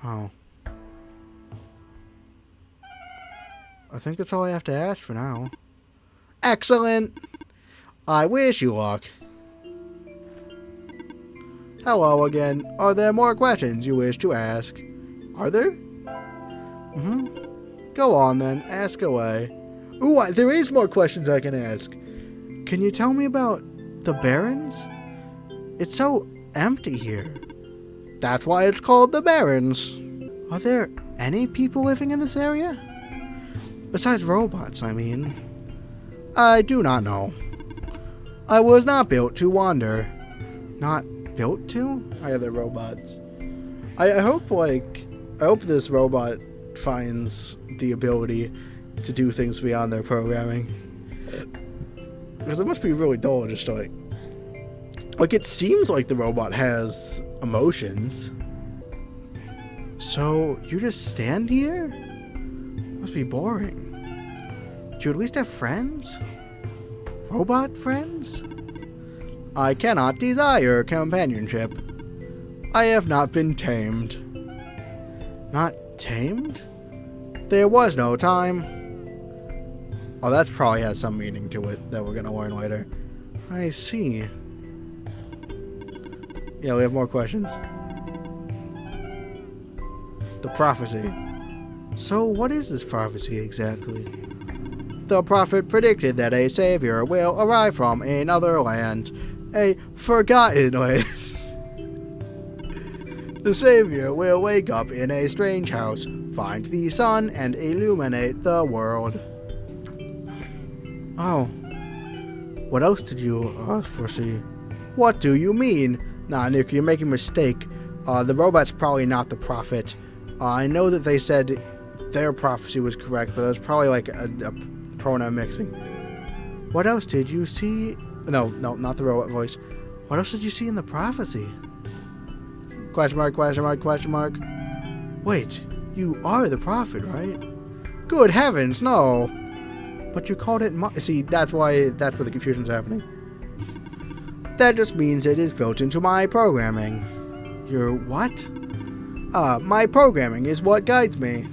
Oh. I think that's all I have to ask for now. Excellent! I wish you luck. Hello again. Are there more questions you wish to ask? Are there? Go on then. Ask away. Ooh, there is more questions I can ask. Can you tell me about the Barrens? It's so empty here. That's why it's called the Barrens. Are there any people living in this area? Besides robots, I mean. I do not know. I was not built to wander. Not built to? I other robots. I hope this robot finds the ability to do things beyond their programming. Because it must be really dull just like it seems like the robot has emotions. So you just stand here? Must be boring. Do you at least have friends? Robot friends? I cannot desire companionship. I have not been tamed. Not tamed? There was no time. Oh, that probably has some meaning to it that we're going to learn later. I see. Yeah, we have more questions. The prophecy. So, what is this prophecy exactly? The prophet predicted that a savior will arrive from another land. A forgotten land. The savior will wake up in a strange house, find the sun, and illuminate the world. Oh. What else did you foresee? What do you mean? Nah, Nick, you're making a mistake. The robot's probably not the prophet. I know that they said their prophecy was correct, but there's probably like a pronoun mixing. What else did you see? No, not the robot voice. What else did you see in the prophecy? Question mark, question mark, question mark. Wait, you are the prophet, right? Good heavens, no. But you called it see, that's where the confusion's happening. That just means it is built into my programming. Your what? My programming is what guides me.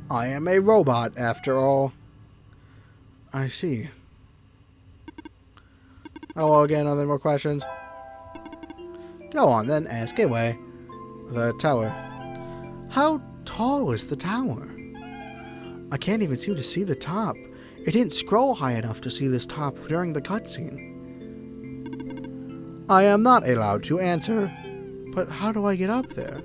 I am a robot, after all. I see. Hello again, are there more questions? Go on then, ask away. The tower. How tall is the tower? I can't even seem to see the top. It didn't scroll high enough to see this top during the cutscene. I am not allowed to answer. But how do I get up there?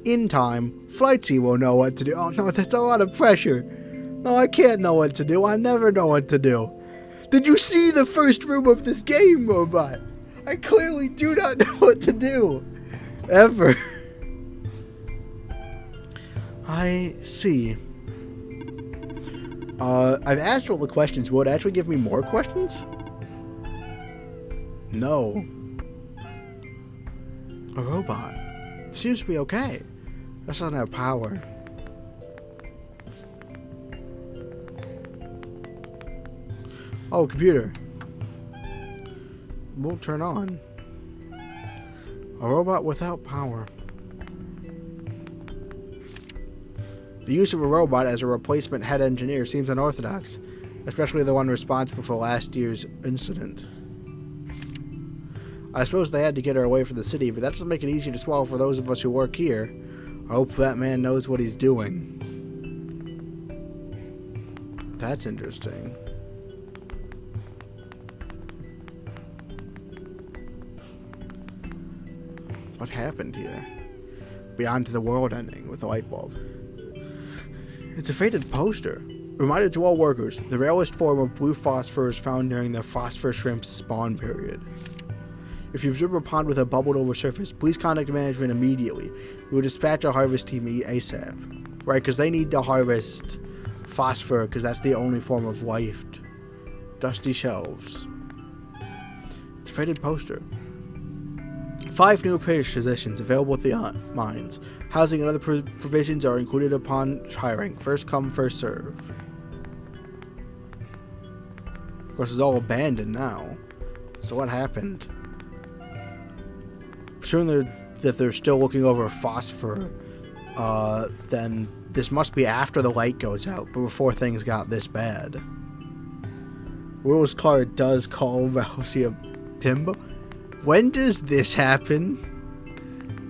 In time, Flightship will know what to do. Oh no, that's a lot of pressure. No, I can't know what to do. I never know what to do. Did you see the first room of this game, robot? I clearly do not know what to do. Ever. I see. I've asked all the questions. Will it actually give me more questions? No. A robot. Seems to be okay. That doesn't have power. Oh, computer. Won't turn on. A robot without power. The use of a robot as a replacement head engineer seems unorthodox, especially the one responsible for last year's incident. I suppose they had to get her away from the city, but that doesn't make it easy to swallow for those of us who work here. I hope that man knows what he's doing. That's interesting. What happened here? Beyond the world ending with the light bulb. It's a faded poster. Reminded to all workers, the rarest form of blue phosphorus found during the phosphor shrimp's spawn period. If you observe a pond with a bubbled over surface, please contact management immediately. We will dispatch a harvest team ASAP. Right, because they need to harvest phosphor, because that's the only form of life. Dusty shelves. It's a faded poster. 5 new positions available at the mines. Housing and other provisions are included upon hiring. First come, first serve. Of course, it's all abandoned now. So what happened? I'm sure that they're still looking over phosphor then this must be after the light goes out, but before things got this bad. Rules card does call Rousey a Pimbo. When does this happen?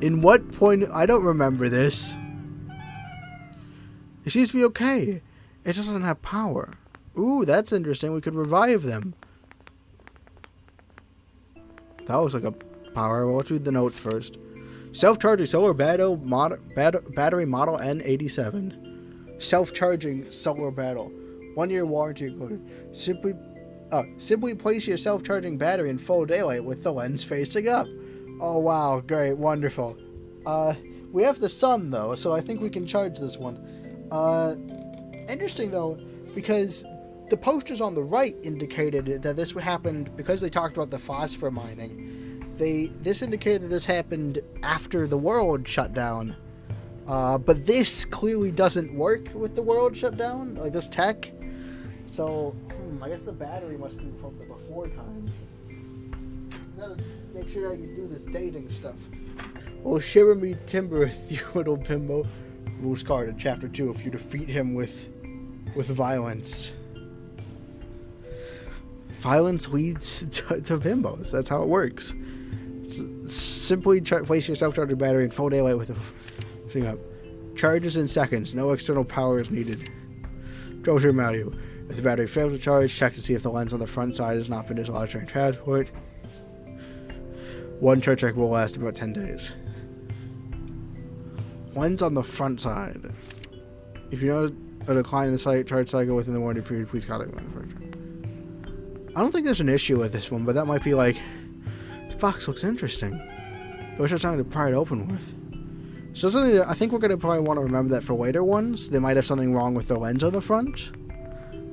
In what point? I don't remember this. It seems to be okay. It doesn't have power. Ooh, that's interesting. We could revive them. That looks like a power. Well, let's read the notes first. Self-charging solar battery model N87. Self-charging solar battle. 1-year warranty included. Simply place your self-charging battery in full daylight with the lens facing up. Oh wow, great, wonderful. We have the sun though, so I think we can charge this one. Interesting though, because the posters on the right indicated that this happened because they talked about the phosphor mining. This indicated that this happened after the world shut down. But this clearly doesn't work with the world shut down, like this tech. So, I guess the battery must be from the before times. Gotta make sure that you do this dating stuff. Well, shiver me timbereth, you little Pimbo. Rules card in Chapter 2 if you defeat him with violence. Violence leads to Pimbos. That's how it works. Simply place your self-charging battery in full daylight with the thing up. Charges in seconds. No external power is needed. Troubleshooting value. If the battery fails to charge, check to see if the lens on the front side has not been dislodged during transport. One charge check will last about 10 days. Lens on the front side. If you notice a decline in the charge cycle within the warranty period, please contact the manufacturer. I don't think there's an issue with this one, but that might be like, this box looks interesting. I wish I had something to pry it open with. So something that I think we're going to probably want to remember that for later ones. They might have something wrong with the lens on the front.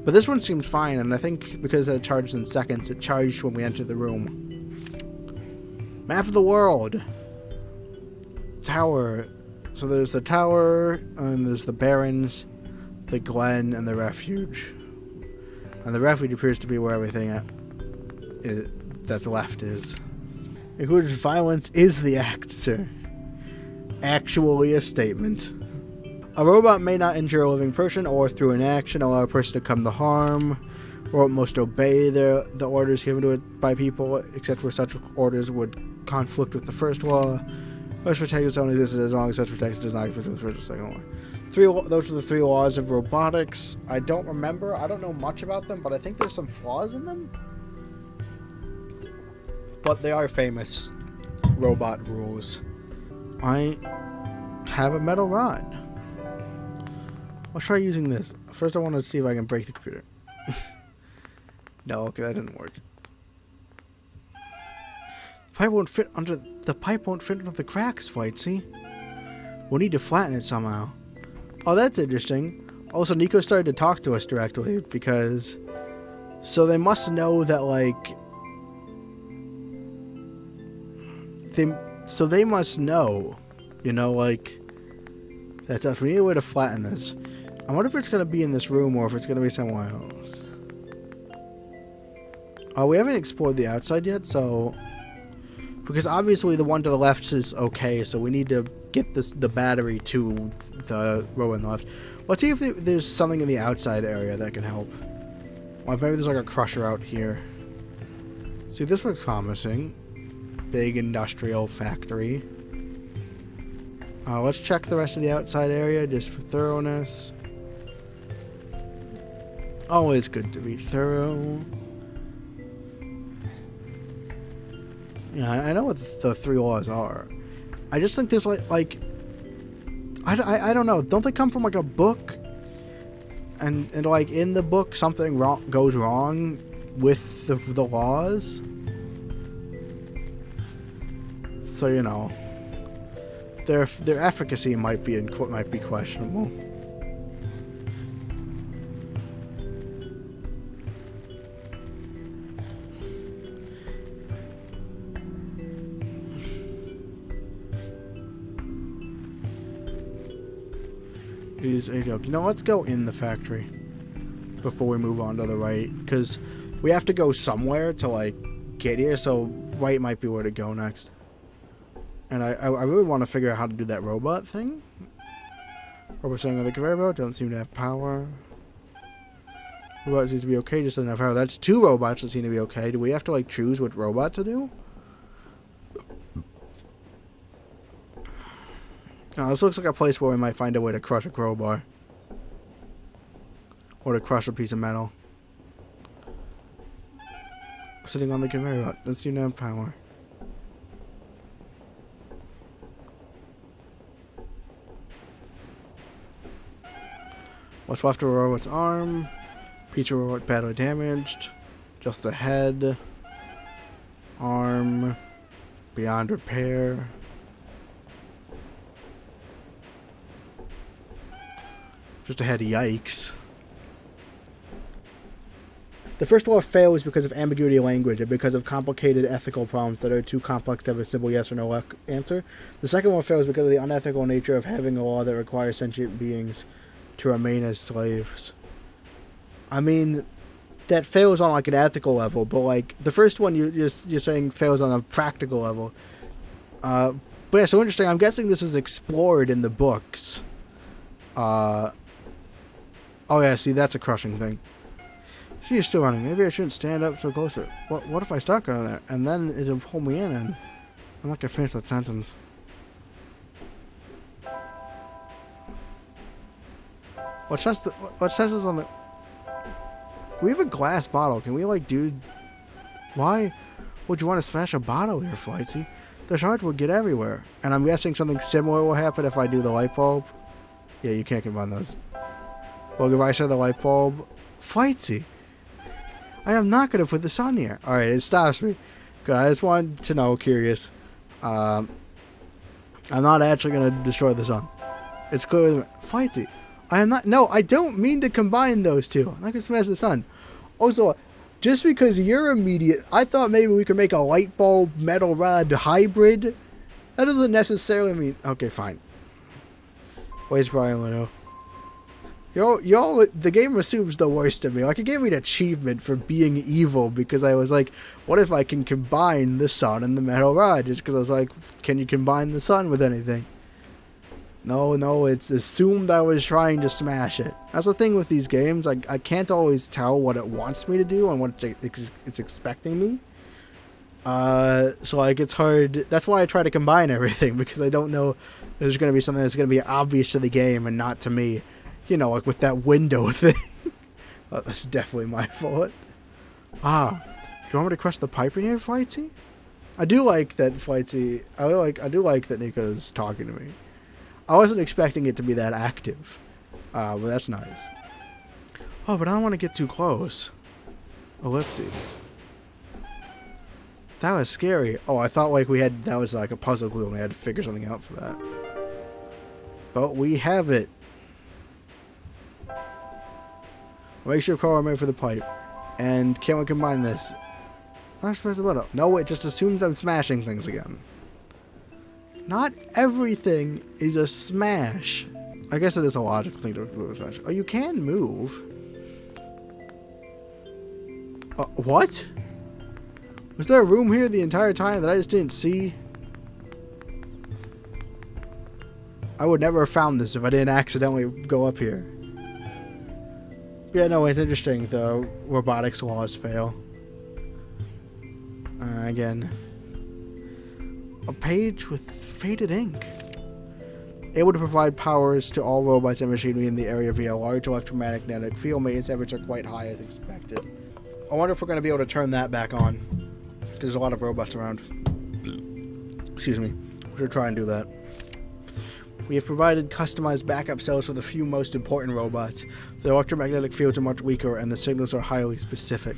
But this one seems fine, and I think because it charged in seconds, it charged when we entered the room. Map of the world! Tower. So there's the tower, and there's the barrens, the glen, and the refuge. And the refuge appears to be where everything that's left is. Including violence is the act, sir. Actually a statement. A robot may not injure a living person or through an action allow a person to come to harm. Robot must obey the orders given to it by people, except for such orders would conflict with the first law. Most protections only exist as long as such protection does not conflict with the first or second law. Those are the 3 laws of robotics. I don't remember. I don't know much about them, but I think there's some flaws in them. But they are famous robot rules. I have a metal rod. Let's try using this. First I want to see if I can break the computer. No, okay, that didn't work. The pipe won't fit under the cracks, Flightsy. We'll need to flatten it somehow. Oh, that's interesting. Also, Nico started to talk to us directly because... So they must know that, like... They must know, you know, like... That's us. We need a way to flatten this. I wonder if it's going to be in this room or if it's going to be somewhere else. Oh, we haven't explored the outside yet, so... Because obviously the one to the left is okay, so we need to get the battery to the row on the left. Let's see if there's something in the outside area that can help. Well, maybe there's like a crusher out here. See, this looks promising. Big industrial factory. Let's check the rest of the outside area just for thoroughness. Always good to be thorough. Yeah, I know what the 3 laws are. I just think there's like I don't know. Don't they come from like a book? And like in the book something goes wrong with the laws. So you know, their efficacy might be questionable. Is a joke. You know, let's go in the factory before we move on to the right, because we have to go somewhere to like get here, so right might be where to go next. And I really want to figure out how to do that robot thing. Robot sitting on the conveyor belt doesn't seem to have power. Robot seems to be okay, just doesn't have power. That's 2 robots that seem to be okay. Do we have to like choose what robot to do? Oh, this looks like a place where we might find a way to crush a crowbar. Or to crush a piece of metal. Sitting on the conveyor belt doesn't seem to have power. What's left of a robot's arm? Piece of robot badly damaged. Just a head. Arm. Beyond repair. Just a head, yikes. The first law fails because of ambiguity of language and because of complicated ethical problems that are too complex to have a simple yes or no answer. The second law fails because of the unethical nature of having a law that requires sentient beings to remain as slaves. I mean, that fails on like an ethical level, but like the first one you're saying fails on a practical level. But yeah, so interesting. I'm guessing this is explored in the books. Oh yeah, see, that's a crushing thing. See, you're still running. Maybe I shouldn't stand up so closer. What if I start going there? And then it'll pull me in and I'm not gonna finish that sentence. What says this on the... We have a glass bottle. Can we like do... Why would you want to smash a bottle here, Flightsy? The shards would get everywhere. And I'm guessing something similar will happen if I do the light bulb. Yeah, you can't combine those. Well, if I say the light bulb... Flightsy! I am not going to put the sun here. Alright, it stops me. Good, I just wanted to know, curious. I'm not actually going to destroy the sun. It's clearly... Flightsy! I am not... No, I don't mean to combine those two. I'm not going to smash the sun. Also, just because you're immediate... I thought maybe we could make a light bulb metal rod hybrid. That doesn't necessarily mean... Okay, fine. Where's Brian Leno? Y'all, the game assumes the worst of me. Like, it gave me an achievement for being evil because I was like, what if I can combine the sun and the metal rod? Just because I was like, can you combine the sun with anything? No, it's assumed I was trying to smash it. That's the thing with these games. I can't always tell what it wants me to do and what it's expecting me. So, like, it's hard. That's why I try to combine everything, because I don't know there's going to be something that's going to be obvious to the game and not to me. You know, like with that window thing. That's definitely my fault. Do you want me to crush the pipe in here, Flightsy? I do like that Flightsy... I do like that Nico's talking to me. I wasn't expecting it to be that active. But that's nice. Oh, but I don't want to get too close. Ellipses. That was scary. Oh, I thought like that was like a puzzle clue and we had to figure something out for that. But we have it. Make sure call remember for the pipe. And can we combine this? Not smash the button. No, it just assumes I'm smashing things again. Not everything is a smash. I guess it is a logical thing to move a smash. Oh, you can move. What? Was there a room here the entire time that I just didn't see? I would never have found this if I didn't accidentally go up here. Yeah, no, it's interesting, though. Robotics laws fail. Again. A page with faded ink. Able to provide powers to all robots and machinery in the area via large electromagnetic field. Maintenance efforts are quite high as expected. I wonder if we're going to be able to turn that back on. There's a lot of robots around. Excuse me. We should try and do that. We have provided customized backup cells for the few most important robots. The electromagnetic fields are much weaker and the signals are highly specific.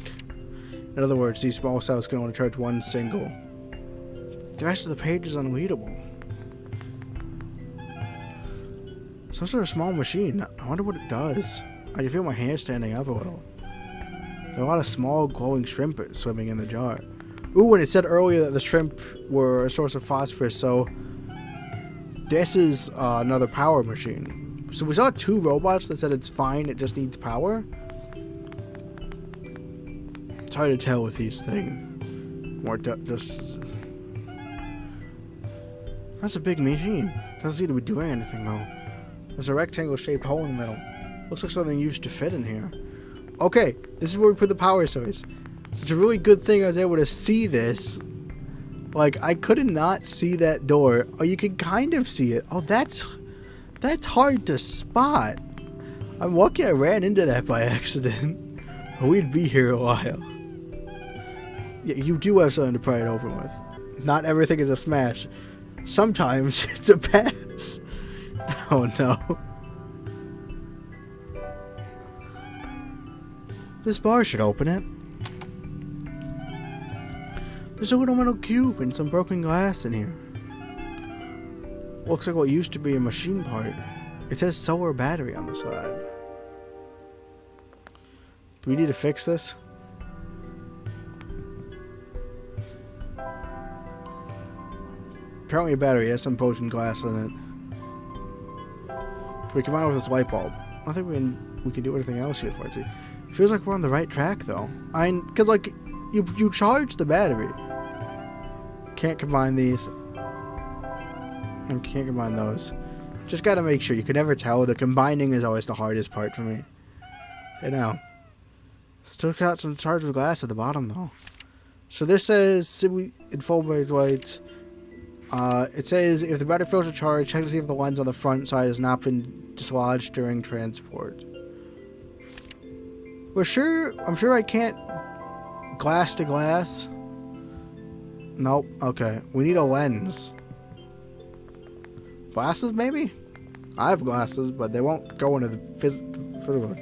In other words, these small cells can only charge one single. The rest of the page is unreadable. Some sort of small machine. I wonder what it does. I can feel my hair standing up a little. There are a lot of small glowing shrimp swimming in the jar. Ooh, and it said earlier that the shrimp were a source of phosphorus, so this is another power machine. So we saw 2 robots that said it's fine, it just needs power. It's hard to tell with these things. More just... That's a big machine. Doesn't seem to be doing anything though. There's a rectangle-shaped hole in the middle. Looks like something used to fit in here. Okay, this is where we put the power source. So it's a really good thing I was able to see this. Like, I could not see that door. Oh, you can kind of see it. Oh, that's hard to spot. I'm lucky I ran into that by accident. We'd be here a while. Yeah, you do have something to pry it open with. Not everything is a smash. Sometimes it's a pass. Oh no. This bar should open it. There's a little metal cube and some broken glass in here. Looks like what used to be a machine part. It says solar battery on the side. Do we need to fix this? Apparently a battery has some broken glass in it. Can we combine it with this light bulb? I don't think we can do anything else here for it. Feels like we're on the right track though. Cause like you charge the battery. Can't combine these. And can't combine those. Just gotta make sure. You can never tell. The combining is always the hardest part for me. Okay, now. Still got some charged with glass at the bottom though. So this says in full bright lights. It says if the battery fails to charge, check to see if the lens on the front side has not been dislodged during transport. I'm sure I can't glass to glass. Nope. Okay. We need a lens. Glasses, maybe? I have glasses, but they won't go into the physical.